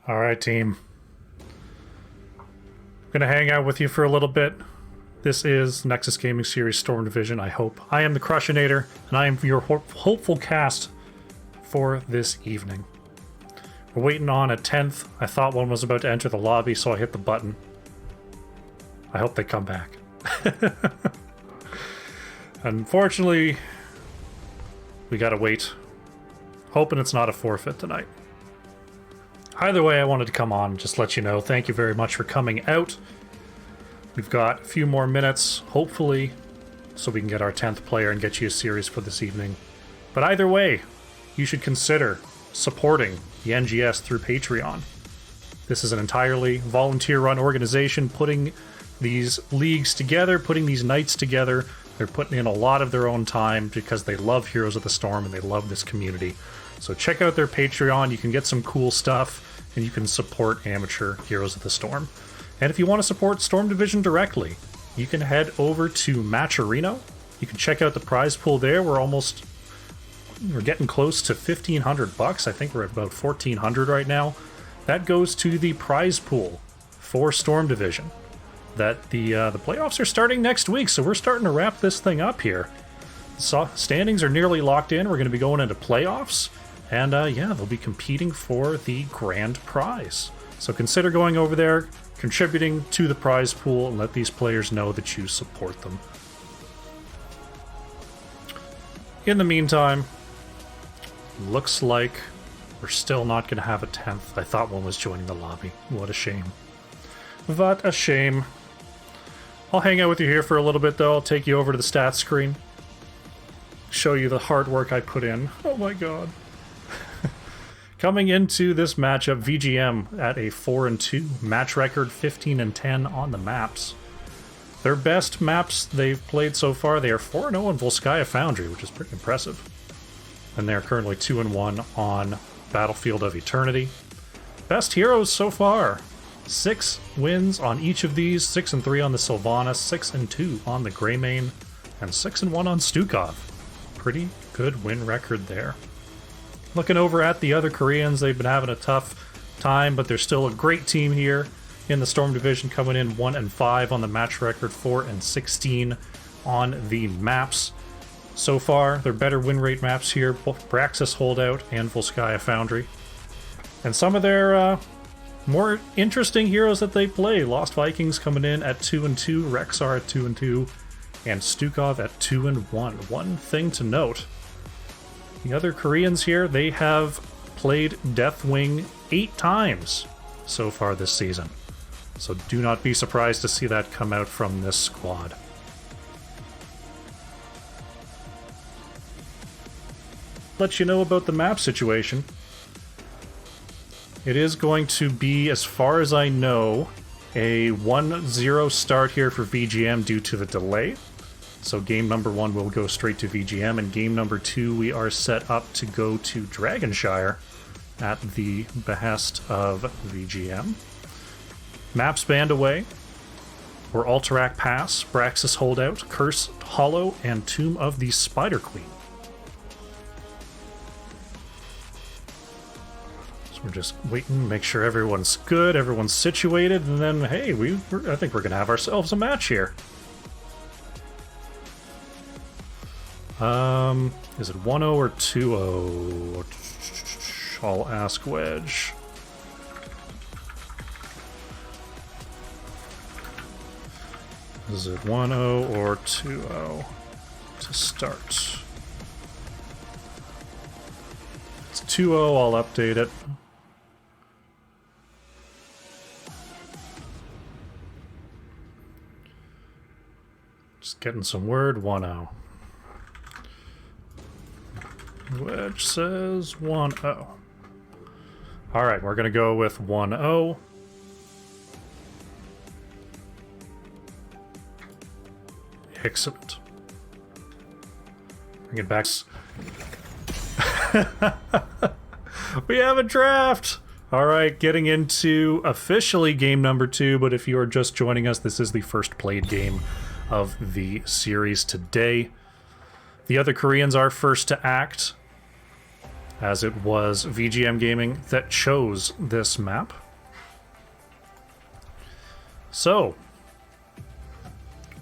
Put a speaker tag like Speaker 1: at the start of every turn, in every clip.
Speaker 1: All right, team. I'm going to hang out with you for a little bit. This is Nexus Gaming Series Storm Division, I hope. I am the Crushinator, and I am your hopeful cast for this evening. We're waiting on a 10th. I thought one was about to enter the lobby, so I hit the button. I hope they come back. Unfortunately, we gotta wait. Hoping it's not a forfeit tonight. Either way, I wanted to come on and just let you know. Thank you very much for coming out. We've got a few more minutes, hopefully, so we can get our 10th player and get you a series for this evening. But either way, you should consider supporting the NGS through Patreon. This is an entirely volunteer-run organization putting these leagues together, putting these nights together. They're putting in a lot of their own time because they love Heroes of the Storm and they love this community. So check out their Patreon. You can get some cool stuff and you can support amateur Heroes of the Storm. And if you want to support Storm Division directly, you can head over to Matcherino. You can check out the prize pool there. We're getting close to $1,500. I think we're at about $1,400 right now. That goes to the prize pool for Storm Division. That the playoffs are starting next week, so we're starting to wrap this thing up here. So standings are nearly locked in. We're going to be going into playoffs, and yeah, they'll be competing for the grand prize. So consider going over there, contributing to the prize pool, and let these players know that you support them. In the meantime, looks like we're still not going to have a 10th. I thought one was joining the lobby. What a shame. What a shame. I'll hang out with you here for a little bit, though. I'll take you over to the stats screen. Show you the hard work I put in. Oh my god. Coming into this matchup, VGM at a 4-2. Match record 15-10 on the maps. Their best maps they've played so far, they are 4-0 on Volskaya Foundry, which is pretty impressive. And they're currently 2-1 on Battlefield of Eternity. Best heroes so far. 6 wins on each of these, 6-3 on the Sylvanas, 6-2 on the Greymane, and 6-1 on Stukov. Pretty good win record there. Looking over at the other Koreans, they've been having a tough time, but they're still a great team here in the Storm Division, coming in 1-5 on the match record, 4-16 on the maps. So far, they're better win rate maps here, both Braxis Holdout and Volskaya Foundry. And some of their more interesting heroes that they play. Lost Vikings coming in at 2-2, Rexar at 2-2, and Stukov at 2-1. One thing to note, the other Koreans here, they have played Deathwing 8 times so far this season. So do not be surprised to see that come out from this squad. Let you know about the map situation. It is going to be, as far as I know, a 1-0 start here for VGM due to the delay. So game number 1 will go straight to VGM, and game number 2 we are set up to go to Dragonshire at the behest of VGM. Maps banned away were Alterac Pass, Braxis Holdout, Cursed Hollow, and Tomb of the Spider Queen. We're just waiting, make sure everyone's good, everyone's situated, and then, hey, I think we're going to have ourselves a match here. Is it 1-0 or 2-0? I'll ask Wedge. Is it 1-0 or 2-0 to start? It's 2-0, I'll update it. Just getting some word, 1-0. Which says 1-0. Alright, we're going to go with 1-0. Excellent. Bring it back. We have a draft! Alright, getting into officially game number 2, but if you are just joining us, this is the first played game of the series today. The other Koreans are first to act. as it was VGM Gaming that chose this map. So,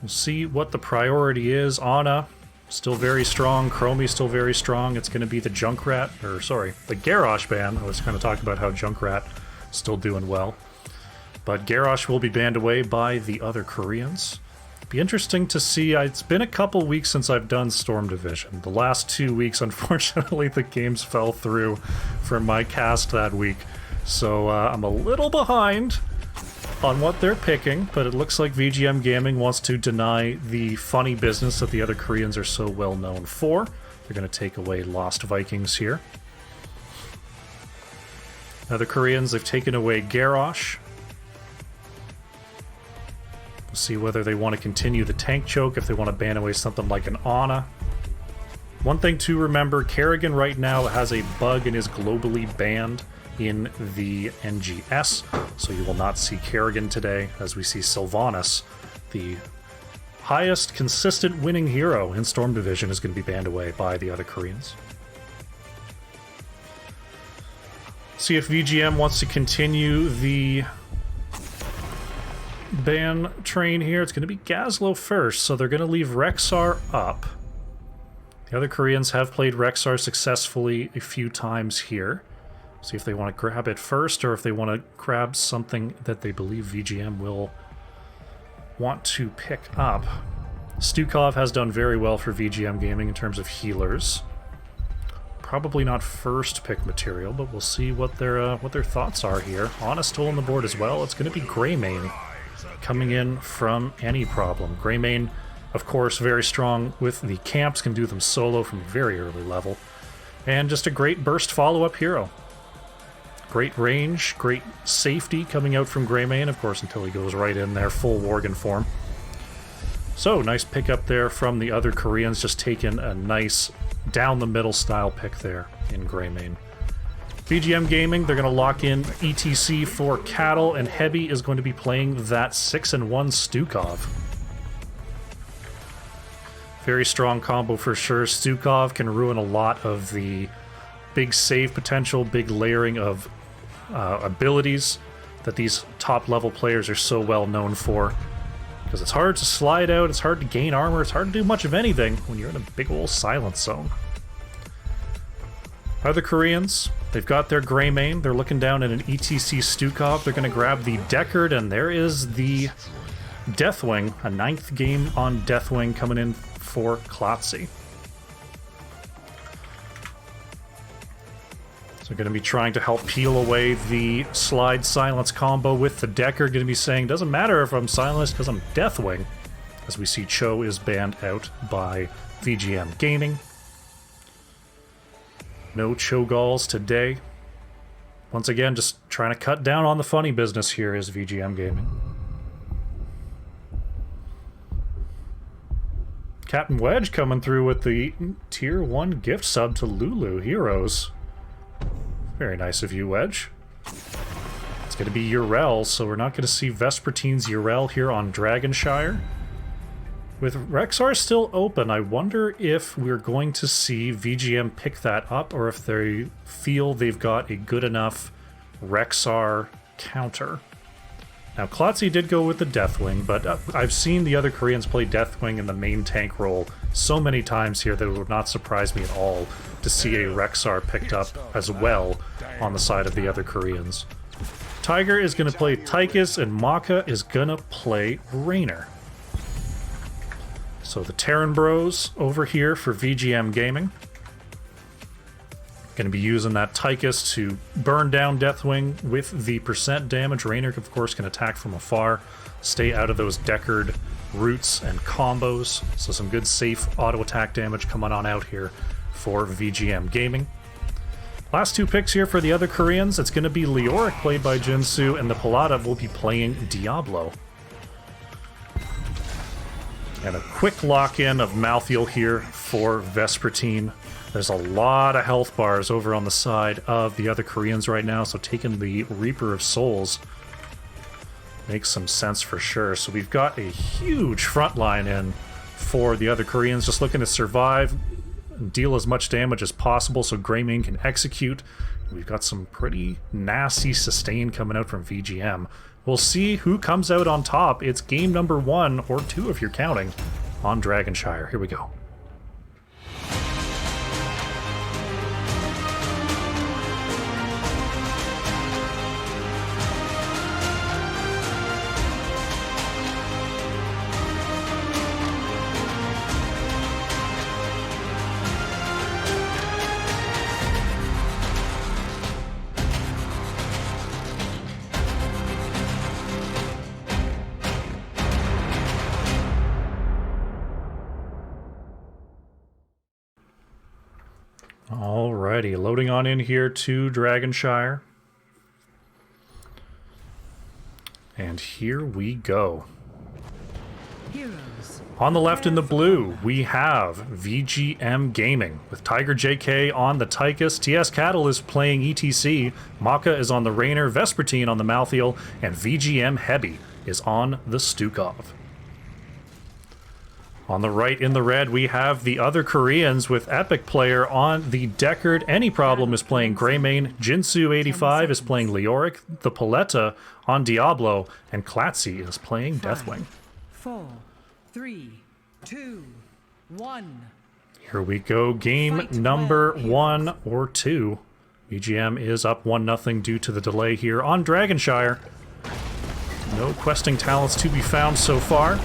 Speaker 1: we'll see what the priority is. Ana, still very strong. Chromie, still very strong. It's going to be the Junkrat, or sorry, the Garrosh ban. I was kind of talking about how Junkrat still doing well. But Garrosh will be banned away by the other Koreans. Be interesting to see. It's been a couple weeks since I've done Storm Division. The last 2 weeks, unfortunately, the games fell through for my cast that week. So I'm a little behind on what they're picking, but it looks like VGM Gaming wants to deny the funny business that the other Koreans are so well known for. They're going to take away Lost Vikings here. Other Koreans, they've taken away Garrosh. We'll see whether they want to continue the tank choke, if they want to ban away something like an Ana. One thing to remember, Kerrigan right now has a bug and is globally banned in the NGS, so you will not see Kerrigan today, as we see Sylvanas, the highest consistent winning hero in Storm Division, is going to be banned away by the other Koreans. See if VGM wants to continue the ban train here. It's going to be Gazlo first, so they're going to leave Rexar up. The other Koreans have played Rexar successfully a few times here. See if they want to grab it first, or if they want to grab something that they believe VGM will want to pick up. Stukov has done very well for VGM Gaming in terms of healers. Probably not first pick material, but we'll see what their thoughts are here. Honest tool on the board as well. It's going to be Greymane coming in from Any Problem. Greymane, of course, very strong with the camps, can do them solo from a very early level. And just a great burst follow-up hero. Great range, great safety coming out from Greymane, of course, until he goes right in there, full Worgen form. So, nice pickup there from the other Koreans, just taking a nice down-the-middle style pick there in Greymane. VGM Gaming, they're going to lock in ETC for Cattle, and Hebi is going to be playing that 6-1 Stukov. Very strong combo for sure. Stukov can ruin a lot of the big save potential, big layering of abilities that these top-level players are so well known for. Because it's hard to slide out, it's hard to gain armor, it's hard to do much of anything when you're in a big old silence zone. Other Koreans, they've got their Greymane, they're looking down at an ETC Stukov, they're going to grab the Deckard, and there is the Deathwing, a 9th game on Deathwing coming in for Klotzy. So going to be trying to help peel away the slide silence combo with the Deckard. Going to be saying, doesn't matter if I'm silenced because I'm Deathwing. As we see Cho is banned out by VGM Gaming. No Cho'Galls today. Once again, just trying to cut down on the funny business here is VGM Gaming. Captain Wedge coming through with the Tier 1 gift sub to Lulu Heroes. Very nice of you, Wedge. It's going to be Urel, so we're not going to see Vespertine's Urel here on Dragonshire. With Rexar still open, I wonder if we're going to see VGM pick that up, or if they feel they've got a good enough Rexar counter. Now, Klotzy did go with the Deathwing, but I've seen the other Koreans play Deathwing in the main tank role so many times here that it would not surprise me at all to see a Rexar picked up as well on the side of the other Koreans. Tiger is going to play Tychus, and Maka is going to play Raynor. So the Terran Bros over here for VGM Gaming. Going to be using that Tychus to burn down Deathwing with the percent damage. Raynor, of course, can attack from afar, stay out of those Deckard roots and combos. So some good safe auto attack damage coming on out here for VGM Gaming. Last two picks here for the other Koreans. It's going to be Leoric, played by Jinsu, and the Pilata will be playing Diablo. And a quick lock-in of Malthael here for Vespertine. There's a lot of health bars over on the side of the other Koreans right now, so taking the Reaper of Souls makes some sense for sure. So we've got a huge front line in for the other Koreans, just looking to survive. deal as much damage as possible so Greymane can execute. We've got some pretty nasty sustain coming out from VGM. We'll see who comes out on top. It's game number 1, or 2 if you're counting, on Dragonshire. Here we go. Alrighty, loading on in here to Dragonshire. And here we go.
Speaker 2: Heroes.
Speaker 1: On the left in the blue, we have VGM Gaming with Tiger JK on the Tychus. TS Cattle is playing ETC. Maka is on the Rainer, Vespertine on the Malthael, and VGM Hebi is on the Stukov. On the right in the red, we have the other Koreans with Epic Player on the Deckard. Any Problem is playing Greymane. Jinsu85 is playing Leoric. The Paletta on Diablo. And Klatzy is playing Deathwing.
Speaker 2: 4, 3, 2, 1.
Speaker 1: Here we go. Game number 1 or 2. VGM is up 1-0 due to the delay here on Dragonshire. No questing talents to be found so far.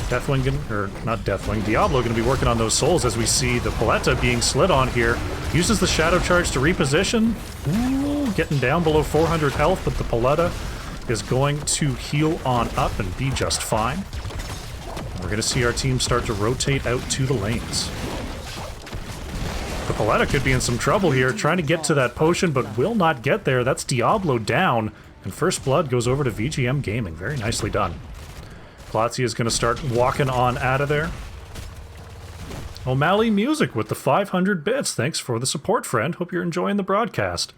Speaker 1: Deathwing, or not Deathwing, Diablo going to be working on those souls as we see the Paletta being slid on here. Uses the Shadow Charge to reposition. Ooh, getting down below 400 health, but the Paletta is going to heal on up and be just fine. And we're going to see our team start to rotate out to the lanes. The Paletta could be in some trouble here, trying to get to that potion, but will not get there. That's Diablo down, and First Blood goes over to VGM Gaming. Very nicely done. Klatzy is going to start walking on out of there. O'Malley Music with the 500 bits. Thanks for the support, friend. Hope you're enjoying the broadcast.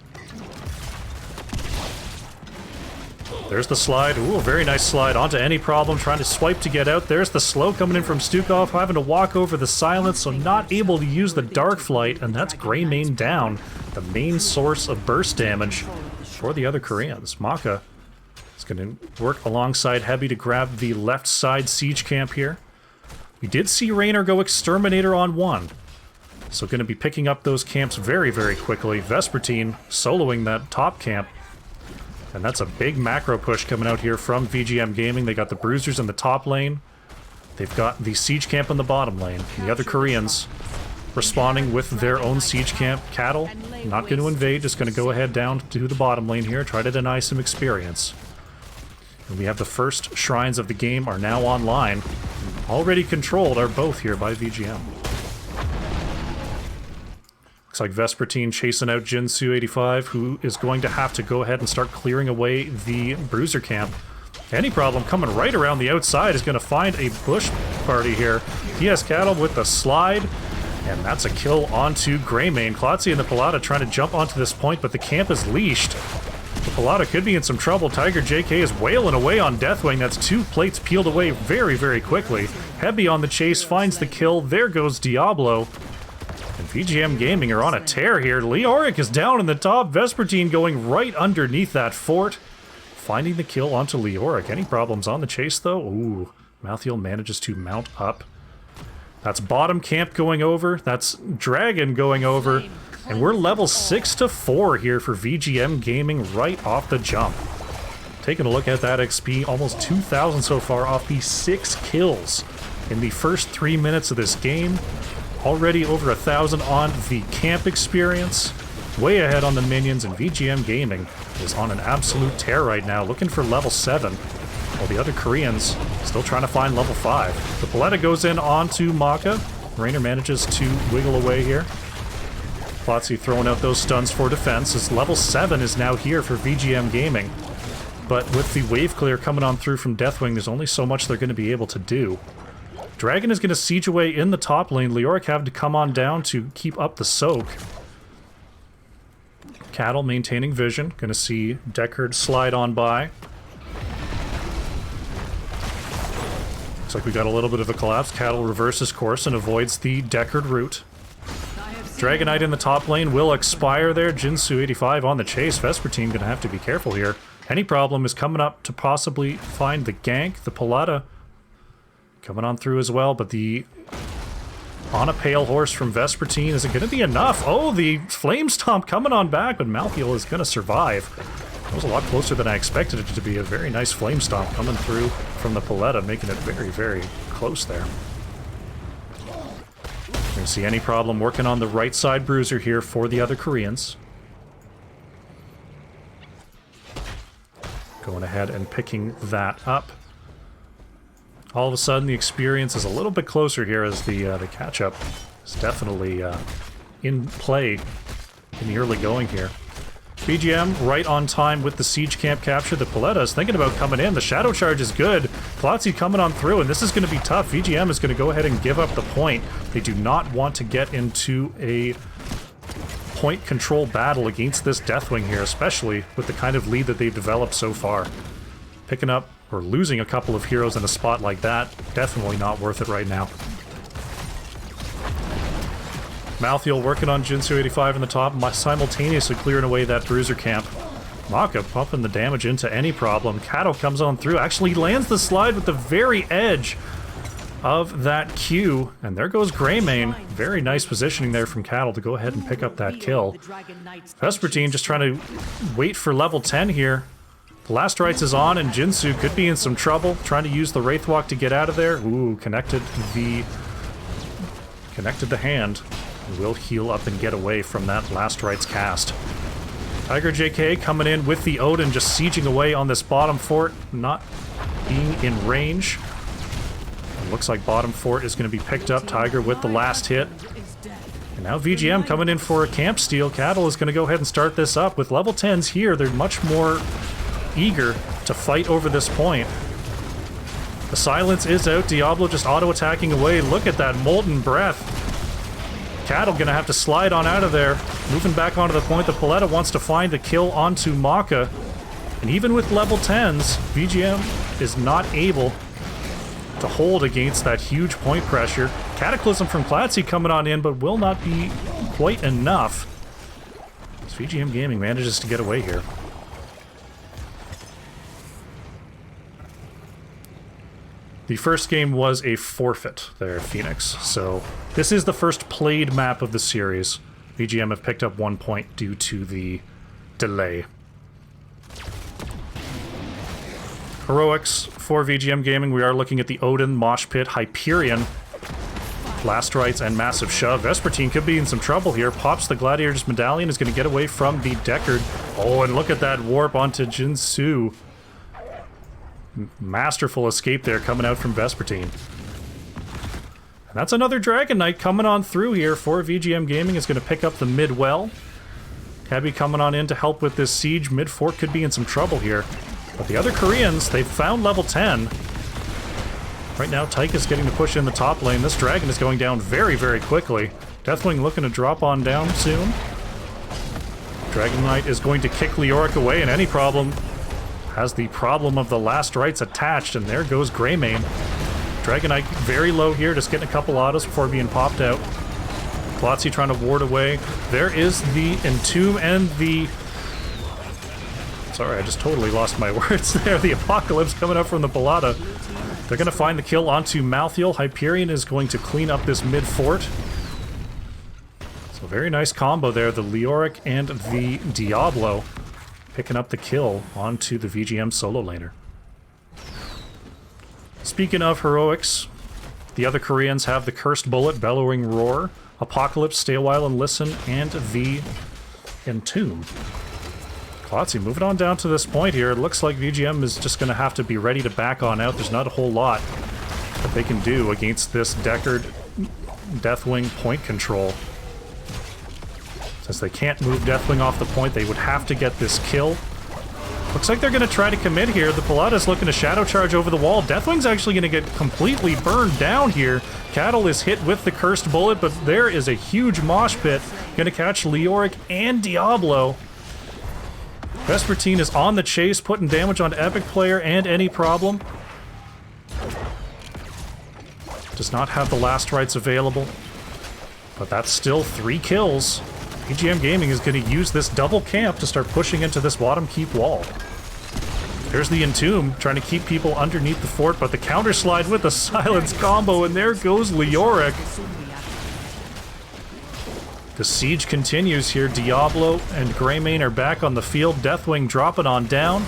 Speaker 1: There's the slide. Ooh, a very nice slide onto Any Problem, trying to swipe to get out. There's the slow coming in from Stukov, having to walk over the silence, so not able to use the Dark Flight, and that's Greymane down, the main source of burst damage for the other Koreans. Maka is going to work alongside Hebi to grab the left side siege camp here. We did see Raynor go Exterminator on 1, so going to be picking up those camps very, very quickly. Vespertine soloing that top camp, and that's a big macro push coming out here from VGM Gaming. They got the Bruisers in the top lane. They've got the siege camp in the bottom lane. And the other Koreans responding with their own siege camp. Cattle, not going to invade, just going to go ahead down to the bottom lane here, try to deny some experience. And we have the first shrines of the game are now online. Already controlled are both here by VGM. Looks like Vespertine chasing out Jinsu85, who is going to have to go ahead and start clearing away the Bruiser camp. Any Problem coming right around the outside is going to find a bush party here. TS Cattle with the slide, and that's a kill onto Greymane. Klatzy and the Paletta trying to jump onto this point, but the camp is leashed. The Paletta could be in some trouble. Tiger JK is wailing away on Deathwing. That's 2 plates peeled away very, very quickly. Hebi on the chase finds the kill. There goes Diablo. And VGM Gaming are on a tear here. Leoric is down in the top. Vespertine going right underneath that fort. Finding the kill onto Leoric. Any problems on the chase, though? Ooh, Malthael manages to mount up. That's bottom camp going over. That's Dragon going over. And we're level 6 to 4 here for VGM Gaming right off the jump. Taking a look at that XP, almost 2,000 so far off the 6 kills in the first 3 minutes of this game. Already over 1,000 on the camp experience. Way ahead on the minions, and VGM Gaming is on an absolute tear right now, looking for level 7. While the other Koreans still trying to find level 5. The Paletta goes in onto Maka. Raynor manages to wiggle away here. Klatzy throwing out those stuns for defense, as level 7 is now here for VGM Gaming. But with the wave clear coming on through from Deathwing, there's only so much they're going to be able to do. Dragon is going to siege away in the top lane. Leoric having to come on down to keep up the soak. Cattle maintaining vision. Going to see Deckard slide on by. Looks like we got a little bit of a collapse. Cattle reverses course and avoids the Deckard route. Dragonite in the top lane will expire there. Jinsu 85 on the chase. Vespertine gonna have to be careful here. Any problem is coming up to possibly find the gank. The Paletta coming on through as well, but the on a pale horse from Vespertine, is it gonna be enough? Oh, the Flame Stomp coming on back, but Malthael is gonna survive. That was a lot closer than I expected it to be. A very nice Flame Stomp coming through from the Paletta, making it very, very close there. Don't see any problem working on the right side bruiser here for the other Koreans. Going ahead and picking that up. All of a sudden, the experience is a little bit closer here as the catch-up is definitely in play in the early going here. VGM right on time with the siege camp capture. The Paletta is thinking about coming in. The Shadow Charge is good. Klotzy coming on through, and this is going to be tough. VGM is going to go ahead and give up the point. They do not want to get into a point control battle against this Deathwing here, especially with the kind of lead that they've developed so far. Picking up or losing a couple of heroes in a spot like that, definitely not worth it right now. Malthael working on Jinsu 85 in the top, simultaneously clearing away that bruiser camp. Maka pumping the damage into any problem. Kato comes on through, actually lands the slide with the very edge of that Q, and there goes Greymane. Very nice positioning there from Cattle to go ahead and pick up that kill. Vespertine just trying to wait for level 10 here. The Last Rites is on, and Jinsu could be in some trouble, trying to use the Wraithwalk to get out of there. Ooh, connected the hand. Will heal up and get away from that Last Rites cast. Tiger JK coming in with the Odin, just sieging away on this bottom fort, not being in range. It looks like bottom fort is going to be picked up. Tiger with the last hit. And now VGM coming in for a camp steal. Cattle is going to go ahead and start this up. With level 10s here, they're much more eager to fight over this point. The silence is out. Diablo just auto-attacking away. Look at that Molten Breath. Cattle gonna have to slide on out of there. Moving back onto the point, the Paletta wants to find the kill onto Maka. And even with level 10s, VGM is not able to hold against that huge point pressure. Cataclysm from Klotzy coming on in, but will not be quite enough. As VGM Gaming manages to get away here. The first game was a forfeit there, Phoenix, so this is the first played map of the series. VGM have picked up 1 point due to the delay. Heroics for VGM Gaming, we are looking at the Odin, Mosh Pit, Hyperion, Last Rites, and Massive Shove. Vespertine could be in some trouble here. Pops the Gladiator's Medallion, is going to get away from the Deckard. Oh, and look at that warp onto Jinsu. Masterful escape there coming out from Vespertine. And that's another Dragon Knight coming on through here for VGM Gaming. Is going to pick up the mid well. Cabby coming on in to help with this siege. Mid fort could be in some trouble here. But the other Koreans, they've found level 10. Right now, Tyke is getting to push in the top lane. This dragon is going down very, very quickly. Deathwing looking to drop on down soon. Dragon Knight is going to kick Leoric away, and any problem has the problem of the Last Rites attached, and there goes Greymane. Dragon Knight very low here, just getting a couple autos before being popped out. Klotzy trying to ward away. There is the Entomb and the... Sorry, I just totally lost my words there. The Apocalypse coming up from the Paletta. They're going to find the kill onto Malthael. Hyperion is going to clean up this mid fort. So very nice combo there. The Leoric and the Diablo picking up the kill onto the VGM solo laner. Speaking of heroics, the other Koreans have the Cursed Bullet, Bellowing Roar, Apocalypse, Stay a While and Listen, and the Entomb. Klotzy moving on down to this point here. It looks like VGM is just going to have to be ready to back on out. There's not a whole lot that they can do against this Deckard Deathwing point control. Since they can't move Deathwing off the point, they would have to get this kill. Looks like they're going to try to commit here. The Palada's looking to Shadow Charge over the wall. Deathwing's actually going to get completely burned down here. Cattle is hit with the Cursed Bullet, but there is a huge mosh pit. Going to catch Leoric and Diablo. Vespertine is on the chase, putting damage on Epic Player and any problem. Does not have the Last Rites available. But that's still 3 kills. VGM Gaming is going to use this double camp to start pushing into this bottom keep wall. There's the Entomb trying to keep people underneath the fort, but the counter slide with the silence combo, and there goes Leoric. The siege continues here. Diablo and Greymane are back on the field. Deathwing dropping on down.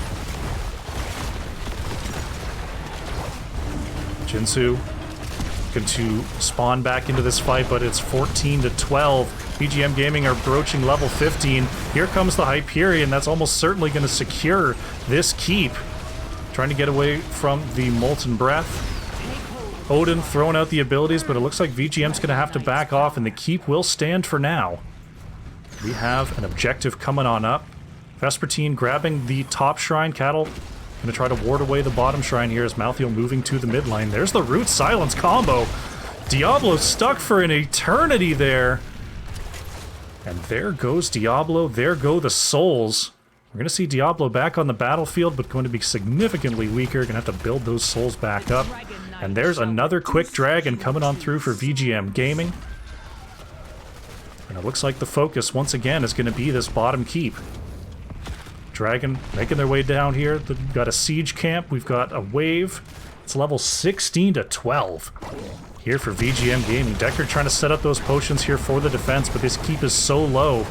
Speaker 1: Jinsu looking to spawn back into this fight, but it's 14 to 12. VGM Gaming are broaching level 15. Here comes the Hyperion. That's almost certainly going to secure this keep. Trying to get away from the Molten Breath. Odin throwing out the abilities, but it looks like VGM's going to have to back off, and the keep will stand for now. We have an objective coming on up. Vespertine grabbing the top shrine. Cattle going to try to ward away the bottom shrine here as Malthael moving to the mid lane. There's the root silence combo. Diablo stuck for an eternity there. And there goes Diablo. There go the souls. We're going to see Diablo back on the battlefield, but going to be significantly weaker. Going to have to build those souls back up. And there's another quick dragon coming on through for VGM Gaming. And it looks like the focus, once again, is going to be this bottom keep. Dragon making their way down here. We've got a siege camp. We've got a wave. It's level 16 to 12. Here for VGM Gaming. Deckard trying to set up those potions here for the defense, but this keep is so low.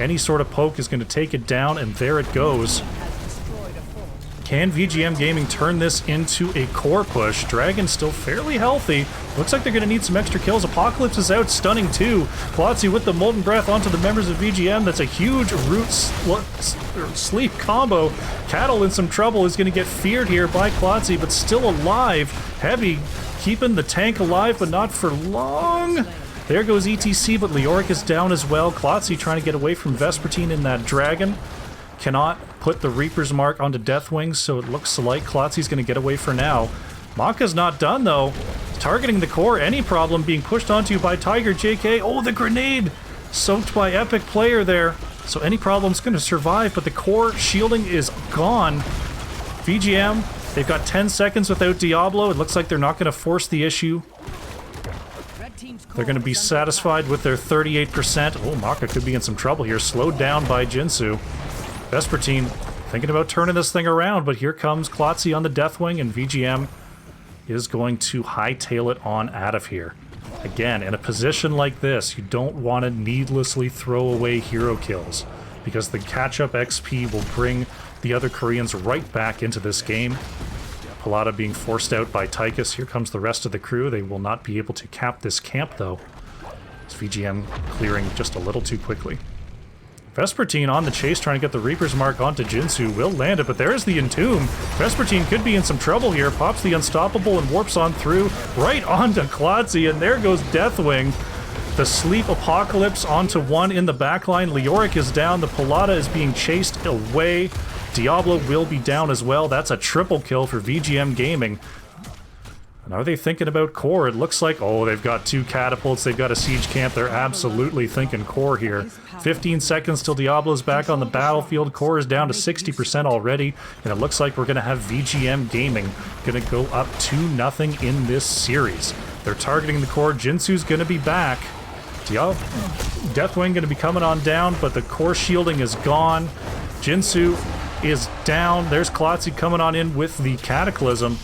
Speaker 1: Any sort of poke is going to take it down, and there it goes. Can VGM Gaming turn this into a core push? Dragon's still fairly healthy. Looks like they're going to need some extra kills. Apocalypse is out, stunning too. Klotzi with the Molten Breath onto the members of VGM. That's a huge root sleep combo. Cattle in some trouble is going to get feared here by Klotzi, but still alive. Heavy keeping the tank alive, but not for long. There goes ETC, but Leoric is down as well. Klotzi trying to get away from Vespertine in that dragon. Cannot put the Reaper's Mark onto Deathwing, so it looks like Klotzi's going to get away for now. Maka's not done, though. Targeting the core, any problem being pushed onto by Tiger JK. Oh, the grenade! Soaked by Epic Player there. So any problem's going to survive, but the core shielding is gone. VGM, they've got 10 seconds without Diablo. It looks like they're not going to force the issue. They're going to be satisfied with their 38%. Oh, Maka could be in some trouble here. Slowed down by Jinsu. Vespertine thinking about turning this thing around, but here comes Klotzi on the Deathwing, and VGM is going to hightail it on out of here. Again, in a position like this, you don't want to needlessly throw away hero kills, because the catch-up XP will bring the other Koreans right back into this game. Palada being forced out by Tychus. Here comes the rest of the crew. They will not be able to cap this camp, though. It's VGM clearing just a little too quickly. Vespertine on the chase, trying to get the Reaper's Mark onto Jinsu. Will land it, but there's the Entomb. Vespertine could be in some trouble here. Pops the Unstoppable and warps on through, right onto Klotzi, and there goes Deathwing. The Sleep Apocalypse onto one in the backline. Leoric is down. The Palada is being chased away. Diablo will be down as well. That's a triple kill for VGM Gaming. And are they thinking about core? It looks like, oh, they've got 2 catapults, they've got a siege camp. They're absolutely thinking core here. 15 seconds till Diablo's back on the battlefield. Core is down to 60% already, and it looks like we're going to have VGM Gaming going to go up 2-0 in this series. They're targeting the core. Jinsu's going to be back. Deathwing going to be coming on down, but the core shielding is gone. Jinsu is down. There's Klotzi coming on in with the Cataclysm.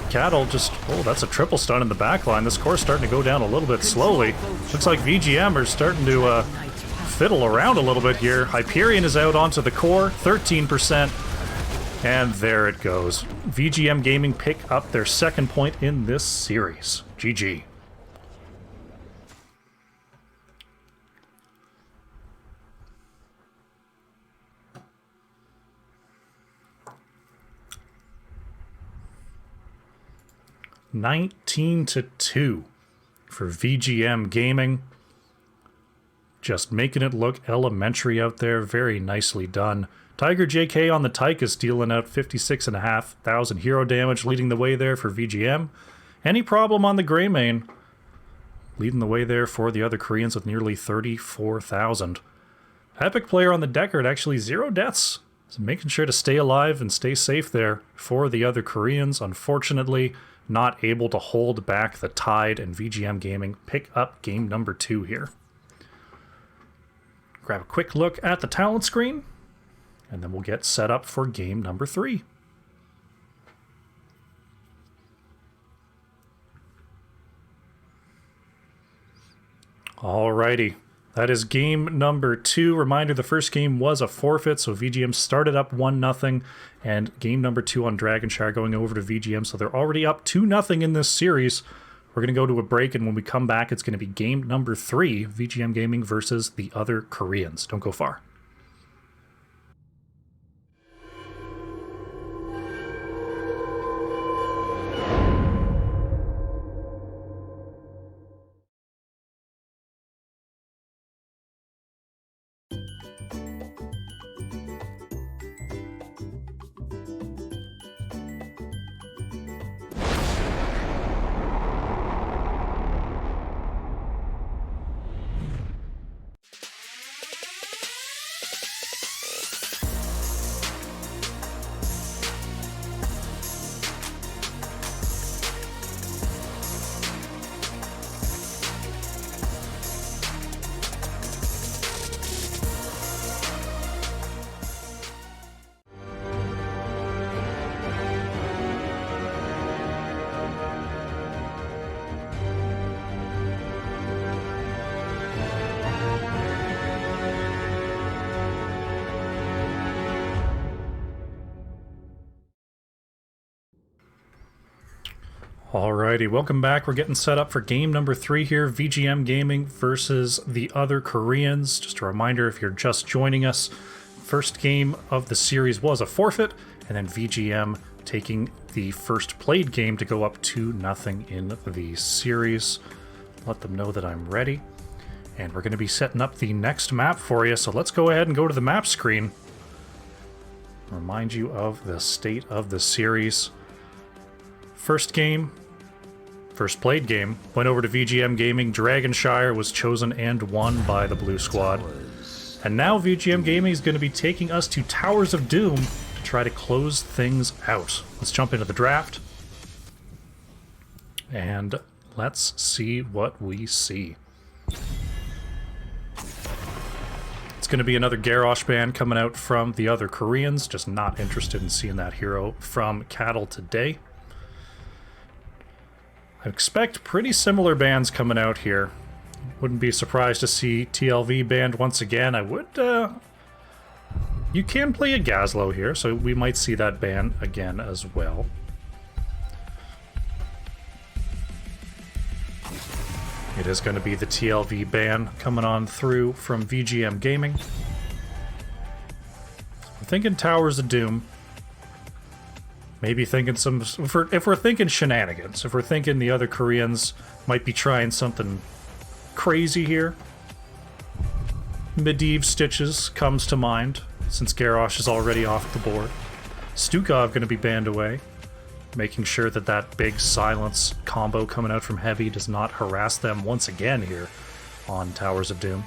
Speaker 1: Cattle just, oh, that's a triple stun in the backline. This core's starting to go down a little bit slowly. Looks like VGM are starting to fiddle around a little bit here. Hyperion is out onto the core, 13%. And there it goes. VGM Gaming pick up their second point in this series. GG. (19-2) for VGM Gaming. Just making it look elementary out there. Very nicely done. Tiger JK on the Tychus dealing out 56,500 hero damage, leading the way there for VGM. Any problem on the Greymane? Leading the way there for the other Koreans with nearly 34,000. Epic Player on the Deckard, actually 0 deaths So making sure to stay alive and stay safe there for the other Koreans. Unfortunately, not able to hold back the tide, and VGM Gaming pick up game number 2 here. Grab a quick look at the talent screen, and then we'll get set up for game number 3. Alrighty, that is game number 2. Reminder, the first game was a forfeit, so VGM started up 1-0, and game number 2 on Dragonshire going over to VGM, so they're already up 2-0 in this series. We're going to go to a break, and when we come back, it's going to be game number 3, VGM Gaming versus the other Koreans. Don't go far. Alrighty, welcome back. We're getting set up for game number 3 here, VGM Gaming versus the other Koreans. Just a reminder, if you're just joining us, first game of the series was a forfeit, and then VGM taking the first played game to go up 2-0 in the series. Let them know that I'm ready. And we're going to be setting up the next map for you, so let's go ahead and go to the map screen. Remind you of the state of the series. First game, first played game, went over to VGM Gaming. Dragonshire was chosen and won by the Blue Squad. And now VGM Gaming is going to be taking us to Towers of Doom to try to close things out. Let's jump into the draft. And let's see what we see. It's going to be another Garrosh ban coming out from the other Koreans. Just not interested in seeing that hero from Cattle today. I expect pretty similar bans coming out here. Wouldn't be surprised to see TLV banned once again. I would, you can play a Gazlowe here, so we might see that ban again as well. It is going to be the TLV ban coming on through from VGM Gaming. We're thinking Towers of Doom. Maybe thinking some... If we're thinking shenanigans, if we're thinking the other Koreans might be trying something crazy here, Medivh Stitches comes to mind, since Garrosh is already off the board. Stukov going to be banned away, making sure that that big silence combo coming out from Heavy does not harass them once again here on Towers of Doom.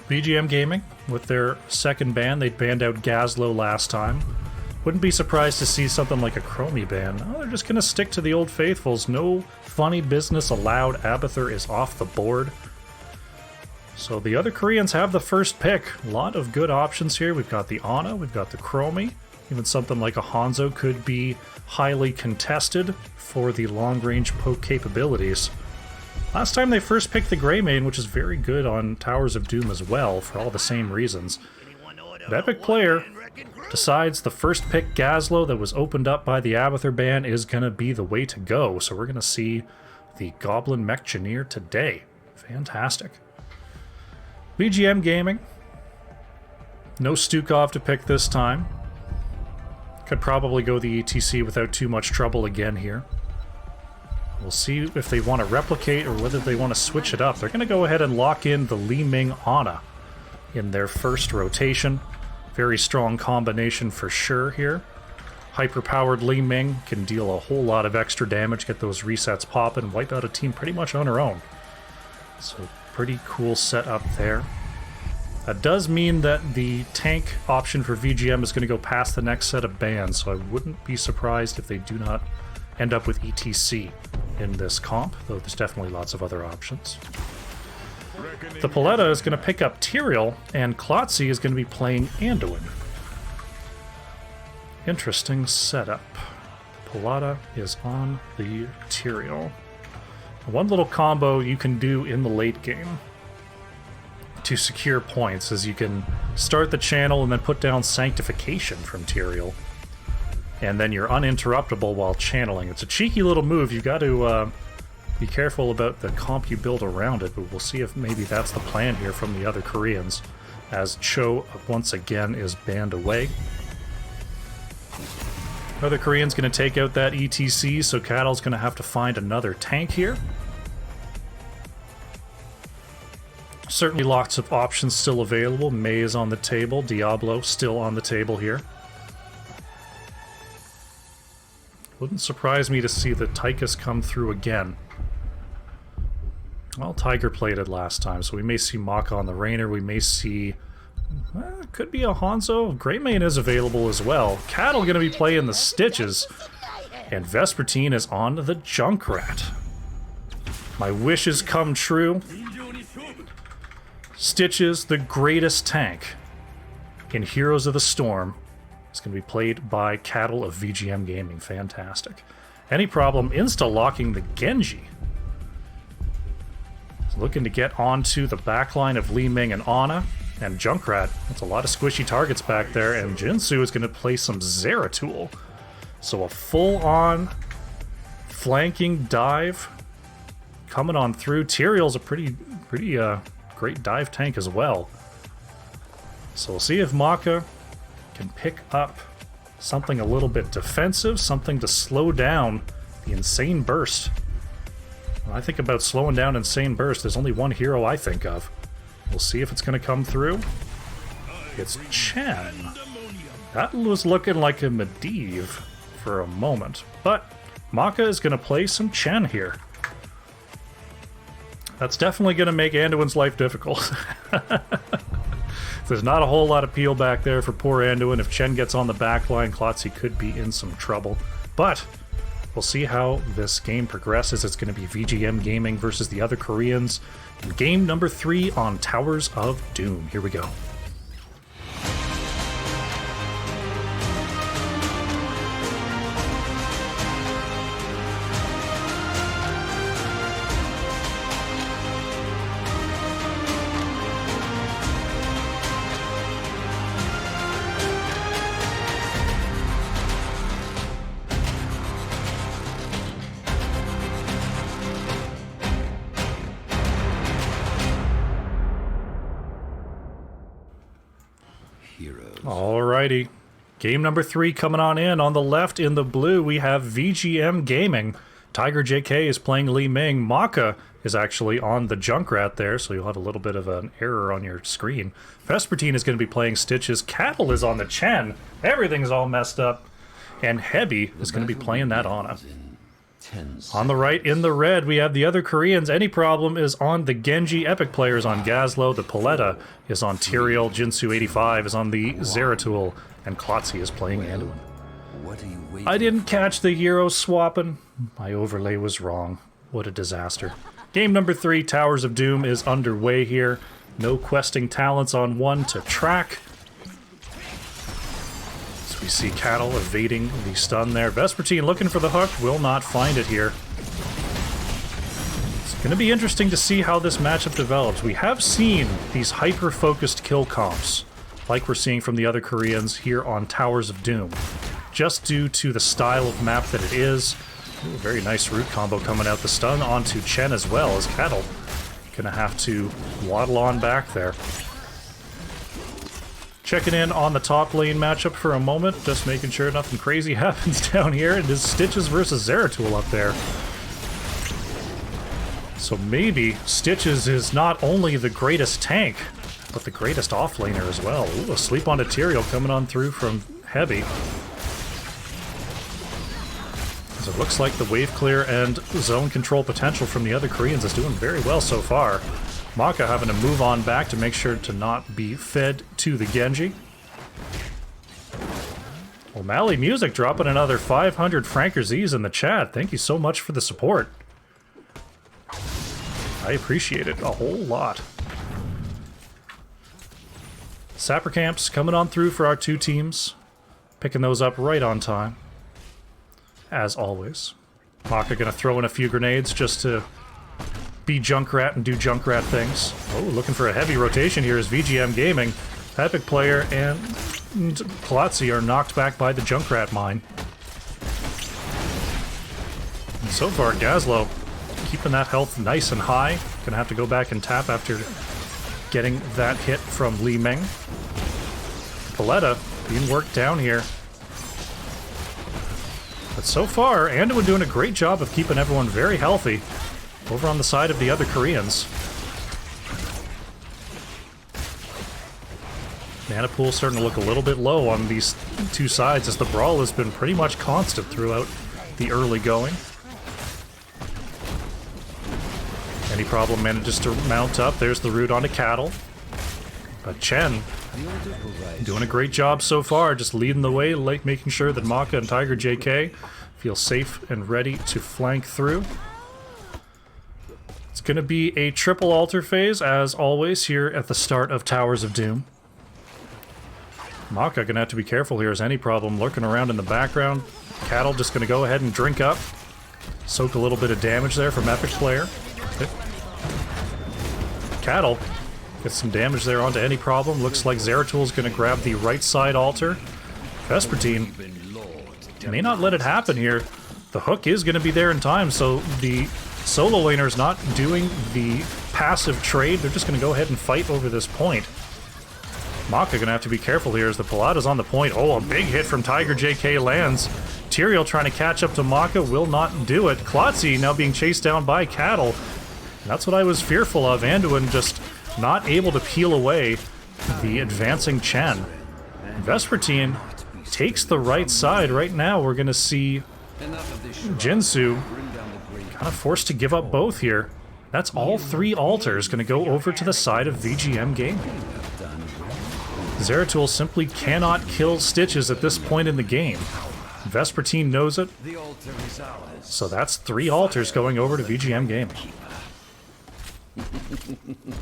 Speaker 1: VGM Gaming, with their second ban, they banned out Gazlowe last time. Wouldn't be surprised to see something like a Chromie ban. Oh, they're just going to stick to the old faithfuls. No funny business allowed. Abathur is off the board. So the other Koreans have the first pick. A lot of good options here. We've got the Ana, we've got the Chromie. Even something like a Hanzo could be highly contested for the long-range poke capabilities. Last time they first picked the Greymane, which is very good on Towers of Doom as well, for all the same reasons. But Epic Player decides the first pick Gazlowe that was opened up by the Abathur ban is going to be the way to go, so we're going to see the Goblin Mechgineer today. Fantastic. VGM Gaming. No Stukov to pick this time. Could probably go the ETC without too much trouble again here. We'll see if they want to replicate or whether they want to switch it up. They're going to go ahead and lock in the Li Ming Ana in their first rotation. Very strong combination for sure here. Hyper-powered Li Ming can deal a whole lot of extra damage, get those resets popping, wipe out a team pretty much on her own. So pretty cool setup there. That does mean that the tank option for VGM is going to go past the next set of bans, so I wouldn't be surprised if they do not end up with ETC in this comp, though there's definitely lots of other options. The Paletta is going to pick up Tyrael, and Klotzy is going to be playing Anduin. Interesting setup. Paletta is on the Tyrael. One little combo you can do in the late game to secure points is you can start the channel and then put down Sanctification from Tyrael, and then you're uninterruptible while channeling. It's a cheeky little move. You got to be careful about the comp you build around it, but we'll see if maybe that's the plan here from the other Koreans, as Cho once again is banned away. Other Korean's going to take out that ETC, so Cattle's going to have to find another tank here. Certainly lots of options still available. Mei is on the table. Diablo still on the table here. Wouldn't surprise me to see the Tychus come through again. Well, Tiger played it last time, so we may see Maka on the Rainer. We may see... could be a Hanzo. Greymane is available as well. Cattle going to be playing the Stitches. And Vespertine is on the Junkrat. My wishes come true. Stitches, the greatest tank in Heroes of the Storm, is going to be played by Cattle of VGM Gaming. Fantastic. Any problem insta-locking the Genji. He's looking to get onto the backline of Li Ming and Ana. And Junkrat, that's a lot of squishy targets back there, and Jinsu is going to play some Zeratul. So a full-on flanking dive coming on through. Tyrael's a pretty great dive tank as well. So we'll see if Maka can pick up something a little bit defensive, something to slow down the Insane Burst. When I think about slowing down Insane Burst, there's only one hero I think of. We'll see if it's going to come through. It's Chen. That was looking like a Medivh for a moment. But Maka is going to play some Chen here. That's definitely going to make Anduin's life difficult. There's not a whole lot of peel back there for poor Anduin. If Chen gets on the backline, Klotzy could be in some trouble. But we'll see how this game progresses. It's going to be VGM Gaming versus the other Koreans. In game number 3 on Towers of Doom. Here we go. Alrighty. Game number 3 coming on in. On the left, in the blue, we have VGM Gaming. Tiger JK is playing Li Ming. Maka is actually on the Junkrat there, so you'll have a little bit of an error on your screen. Vespertine is going to be playing Stitches. Cattle is on the Chen. Everything's all messed up. And Hebi is going to be playing that Ana. On the right, in the red, we have the other Koreans. Any problem is on the Genji. Epic players on Gazlo. The Paletta is on Tyrael. Jinsu85 is on the Zeratul. And Klotzy is playing Anduin. I didn't catch the hero swapping. My overlay was wrong. What a disaster. Game number 3, Towers of Doom, is underway here. No questing talents on one to track. We see Cattle evading the stun there. Vespertine looking for the hook, will not find it here. It's going to be interesting to see how this matchup develops. We have seen these hyper-focused kill comps, like we're seeing from the other Koreans here on Towers of Doom, just due to the style of map that it is. Ooh, very nice root combo coming out. The stun onto Chen as well, as Cattle gonna have to waddle on back there. Checking in on the top lane matchup for a moment, just making sure nothing crazy happens down here. It is Stitches versus Zeratul up there. So maybe Stitches is not only the greatest tank, but the greatest offlaner as well. Ooh, a sleep onto Tyrael coming on through from Heavy. So it looks like the wave clear and zone control potential from the other Koreans is doing very well so far. Maka having to move on back to make sure to not be fed to the Genji. O'Malley Music dropping another 500 Franker-Z's in the chat. Thank you so much for the support. I appreciate it a whole lot. Sapper camps coming on through for our two teams. Picking those up right on time. As always. Maka gonna throw in a few grenades just to be Junkrat and do Junkrat things. Oh, looking for a heavy rotation here is VGM Gaming. Epic Player and Palazzi are knocked back by the Junkrat mine. And so far, Gazlo keeping that health nice and high. Gonna have to go back and tap after getting that hit from Li Ming. Paletta being worked down here. But so far, Anduin doing a great job of keeping everyone very healthy over on the side of the other Koreans. Mana pool starting to look a little bit low on these two sides as the brawl has been pretty much constant throughout the early going. Any problem manages to mount up. There's the root onto Cattle. But Chen doing a great job so far, just leading the way, like making sure that Maka and Tiger JK feel safe and ready to flank through. It's going to be a triple altar phase, as always, here at the start of Towers of Doom. Maka gonna have to be careful here as any problem lurking around in the background. Cattle just gonna go ahead and drink up. Soak a little bit of damage there from Epic Player. Cattle gets some damage there onto any problem. Looks like Zeratul gonna grab the right side altar. Vespertine may not let it happen here. The hook is gonna be there in time, so the solo laner's not doing the passive trade. They're just gonna go ahead and fight over this point. Maka gonna have to be careful here as the Palada's on the point. Oh, a big hit from Tiger JK lands. Tyrael trying to catch up to Maka will not do it. Klotzi now being chased down by Cattle. And that's what I was fearful of. Anduin just not able to peel away the advancing Chen. Vespertine takes the right side. Right now we're gonna see Jinsu kind of forced to give up both here. That's all three altars gonna go over to the side of VGM Gaming. Zeratul simply cannot kill Stitches at this point in the game. Vespertine knows it. So that's three altars going over to VGM Gaming.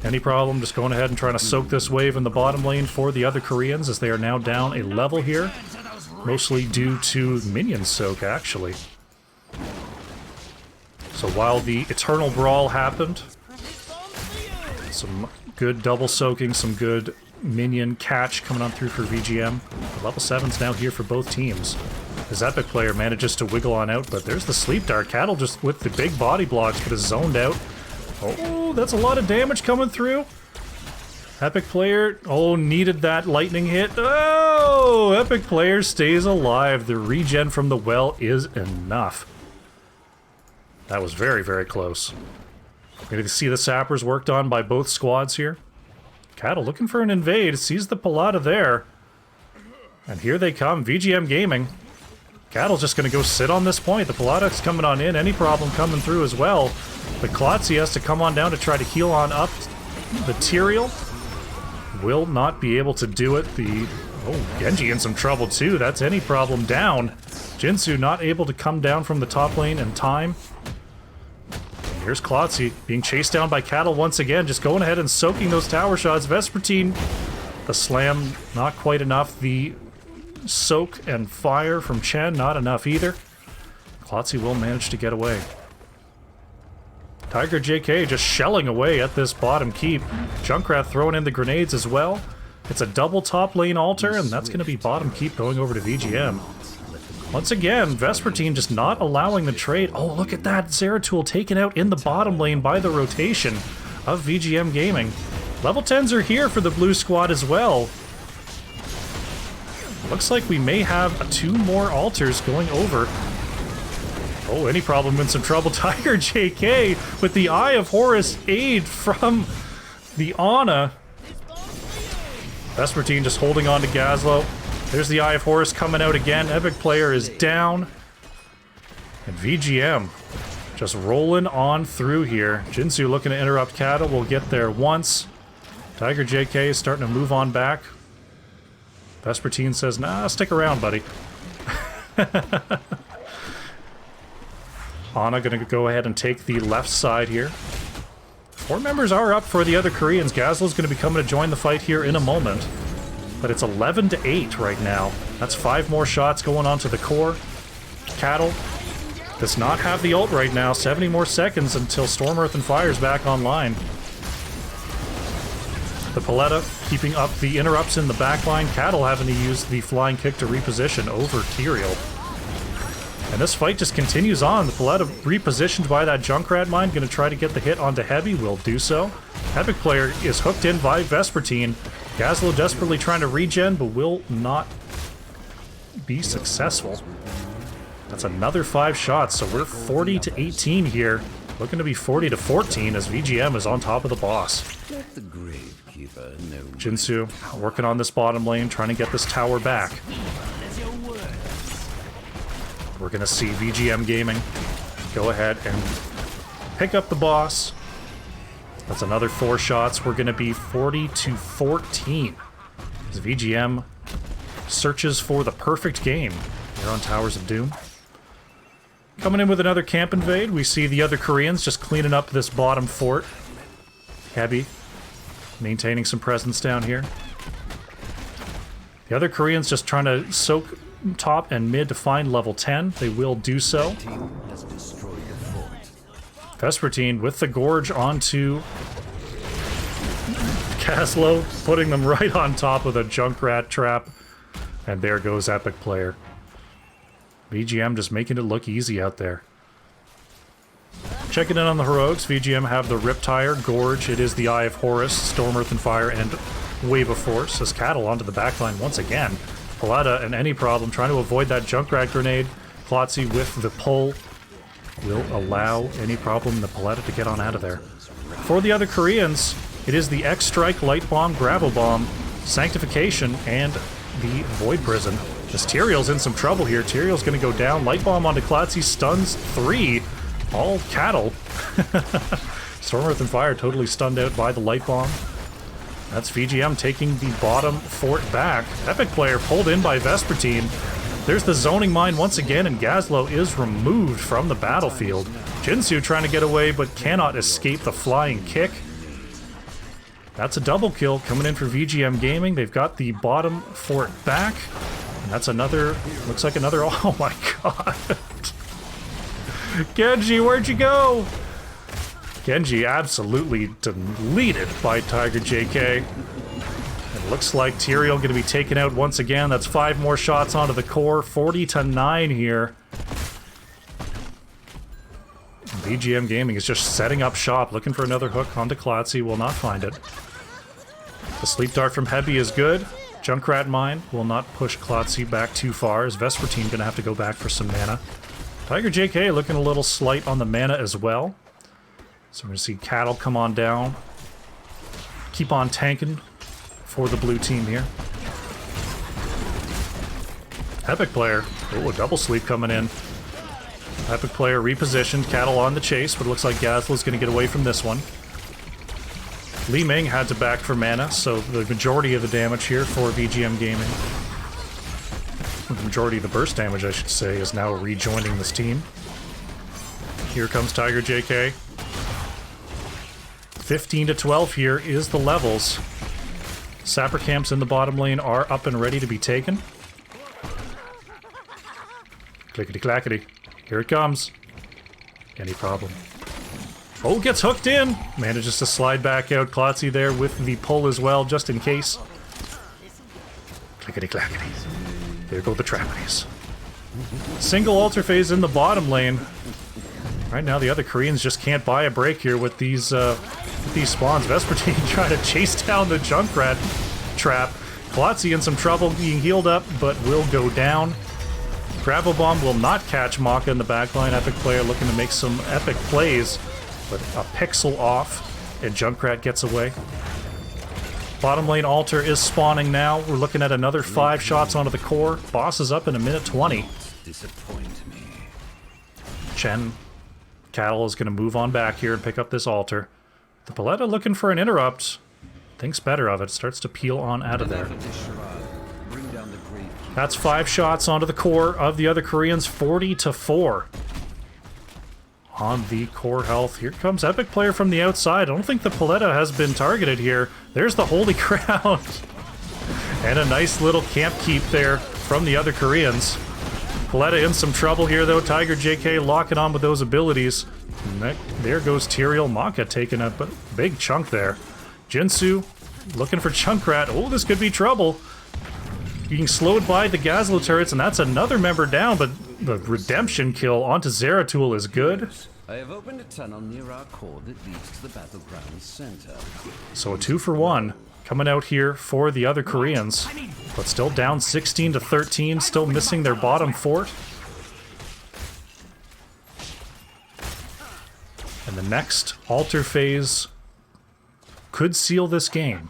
Speaker 1: Any problem, just going ahead and trying to soak this wave in the bottom lane for the other Koreans as they are now down a level here. Mostly due to minion soak, actually. So while the Eternal Brawl happened, some good double soaking, some good minion catch coming on through for VGM. Level 7's now here for both teams. His Epic Player manages to wiggle on out, but there's the Sleep Dart. Cattle just with the big body blocks, but is zoned out. Oh, that's a lot of damage coming through. Epic Player, oh, needed that lightning hit. Oh, Epic Player stays alive. The regen from the well is enough. That was very, very close. We're going to see the sappers worked on by both squads here. Cattle looking for an invade, sees the Palada there. And here they come, VGM Gaming. Cattle's just gonna go sit on this point. The Palada's coming on in, any problem coming through as well. But Klotzi has to come on down to try to heal on up. The Tyrael will not be able to do it. Oh, Genji in some trouble too. That's any problem down. Jinsu not able to come down from the top lane in time. Here's Klotzi being chased down by Cattle once again, just going ahead and soaking those tower shots. Vespertine, the slam, not quite enough. The soak and fire from Chen, not enough either. Klotzi will manage to get away. Tiger JK just shelling away at this bottom keep. Junkrat throwing in the grenades as well. It's a double top lane altar, and that's going to be bottom keep going over to VGM. Once again, Vespertine just not allowing the trade. Oh, look at that. Zeratul taken out in the bottom lane by the rotation of VGM Gaming. Level 10s are here for the blue squad as well. Looks like we may have two more altars going over. Oh, any problem in some trouble. Tiger JK with the Eye of Horus aid from the Ana. Vespertine just holding on to Gazlo. There's the Eye of Horus coming out again. Epic Player is down. And VGM Just rolling on through here. Jinsu looking to interrupt Cattle. Will get there once. Tiger JK is starting to move on back. Vespertine says, nah, stick around, buddy. Ana gonna go ahead and take the left side here. 4 members are up for the other Koreans. Gazlo's gonna be coming to join the fight here in a moment. But it's 11-8 right now. That's 5 more shots going on to the core. Cattle does not have the ult right now. 70 more seconds until Storm Earth and Fire's back online. The Paletta keeping up the interrupts in the backline. Cattle having to use the flying kick to reposition over Tyrael. And this fight just continues on. The Paletta repositioned by that Junkrat mine. Going to try to get the hit onto Heavy. Will do so. Epic Player is hooked in by Vespertine. Gazlo desperately trying to regen, but will not be successful. That's another 5 shots, so we're 40-18 here. Looking to be 40-14 as VGM is on top of the boss.
Speaker 3: Let the gravekeeper know.
Speaker 1: Jinsu working on this bottom lane, trying to get this tower back. We're gonna see VGM Gaming go ahead and pick up the boss. That's another 4 shots. We're gonna be 40-14 as VGM searches for the perfect game here on Towers of Doom. Coming in with another camp invade, we see the other Koreans just cleaning up this bottom fort. Heavy maintaining some presence down here. The other Koreans just trying to soak top and mid to find level 10. They will do so. Vespertine with the Gorge onto Gazlo, putting them right on top of the Junkrat trap. And there goes Epic Player. VGM just making it look easy out there. Checking in on the heroics, VGM have the Riptire, Gorge, it is the Eye of Horus, Storm, Earth and Fire, and Wave of Force as Cattle onto the backline once again. Paletta and any problem trying to avoid that Junkrat grenade. Klotzy with the pull will allow any problem in the Paletta to get on out of there. For the other Koreans, it is the X-Strike, Light Bomb, Gravel Bomb, Sanctification, and the Void Prison. As Tyrael's in some trouble here. Tyrael's going to go down. Light Bomb onto Klotzy, stuns 3. All Cattle. Storm, Earth, and Fire totally stunned out by the Light Bomb. That's VGM taking the bottom fort back. Epic Player pulled in by Vespertine. There's the zoning mine once again, and Gazlo is removed from the battlefield. Jinsu trying to get away, but cannot escape the flying kick. That's a double kill coming in for VGM Gaming. They've got the bottom fort back. And that's another, looks like another, oh my god. Genji, where'd you go? Genji absolutely deleted by Tiger JK. It looks like Tyrael going to be taken out once again. That's 5 more shots onto the core. 40-9 here. VGM Gaming is just setting up shop, looking for another hook onto Klotzy. Will not find it. The Sleep Dart from Heavy is good. Junkrat Mine will not push Klotzy back too far, as Vespertine going to have to go back for some mana. Tiger JK looking a little slight on the mana as well. So we're going to see Cattle come on down. Keep on tanking for the blue team here. Epic Player. Oh, a double sleep coming in. Epic Player repositioned. Cattle on the chase, but it looks like Gazlo's going to get away from this one. Li Ming had to back for mana, so the majority of the damage here for VGM Gaming, the majority of the burst damage, I should say, is now rejoining this team. Here comes Tiger JK. 15-12 here is the levels. Sapper camps in the bottom lane are up and ready to be taken. Clickety-clackety. Here it comes. Any problem. Oh, gets hooked in! Manages to slide back out. Klotzy there with the pull as well, just in case. Clickety-clackety. There go the trappies. Single altar phase in the bottom lane. Right now, the other Koreans just can't buy a break here with these spawns. Vespertine trying to chase down the Junkrat trap. Klotzy in some trouble, being healed up, but will go down. Gravel Bomb will not catch Maka in the backline. Epic Player looking to make some epic plays, but a pixel off, and Junkrat gets away. Bottom lane altar is spawning now. We're looking at another 5 shots onto the core. Boss is up in a minute 20.
Speaker 3: Disappoint me.
Speaker 1: Chen Cattle is going to move on back here and pick up this altar. The Paletta looking for an interrupt. Thinks better of it. Starts to peel on out of there. That's 5 shots onto the core of the other Koreans. 40-4 on the core health. Here comes Epic Player from the outside. I don't think the Paletta has been targeted here. There's the Holy Crown. And a nice little camp keep there from the other Koreans. Paletta in some trouble here, though. Tiger JK locking on with those abilities. And there goes Tyrael. Maka taking a big chunk there. Jinsu looking for Junkrat. Oh, this could be trouble. Being slowed by the Gazlo turrets, and that's another member down, but the redemption kill onto Zeratul is good.
Speaker 3: I have opened a tunnel near our core that leads to the battleground center.
Speaker 1: So a 2-for-1 coming out here for the other Koreans, but still down 16-13, still missing their bottom fort. And the next altar phase could seal this game.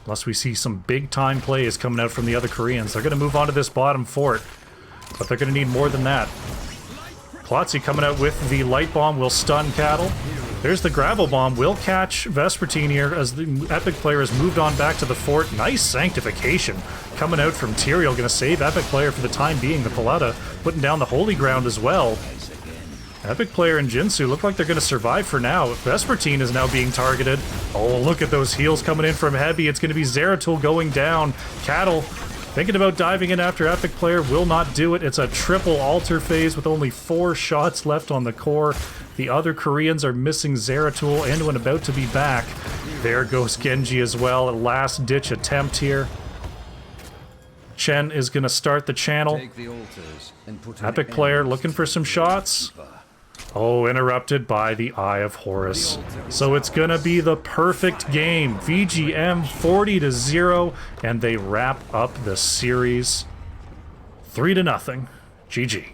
Speaker 1: Unless we see some big-time plays coming out from the other Koreans. They're going to move on to this bottom fort, but they're going to need more than that. Plotzy coming out with the light bomb will stun Cattle. There's the gravel bomb, will catch Vespertine here as the Epic Player has moved on back to the fort. Nice sanctification coming out from Tyrael, going to save Epic Player for the time being. The Paletta putting down the holy ground as well. Epic Player and Jinsu look like they're going to survive for now. Vespertine is now being targeted. Oh, look at those heals coming in from Heavy. It's going to be Zeratul going down. Cattle thinking about diving in after Epic Player, will not do it. It's a triple altar phase with only 4 shots left on the core. The other Koreans are missing Zeratul and when about to be back. There goes Genji as well. A last ditch attempt here. Chen is going to start the channel. Epic Player looking for some shots. Oh, interrupted by the Eye of Horus. So it's going to be the perfect game. VGM 40-0, and they wrap up the series 3-0. GG.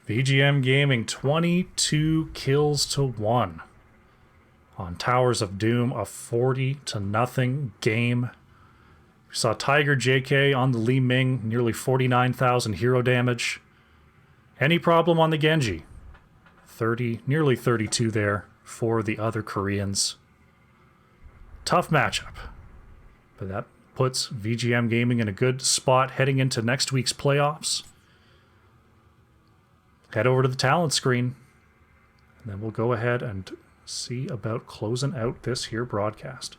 Speaker 1: VGM Gaming 22 kills to 1. On Towers of Doom, a 40-0 game. We saw Tiger JK on the Li Ming, nearly 49,000 hero damage. Any problem on the Genji? 30, nearly 32 there for the other Koreans. Tough matchup. But that puts VGM Gaming in a good spot heading into next week's playoffs. Head over to the talent screen, and then we'll go ahead and see about closing out this here broadcast.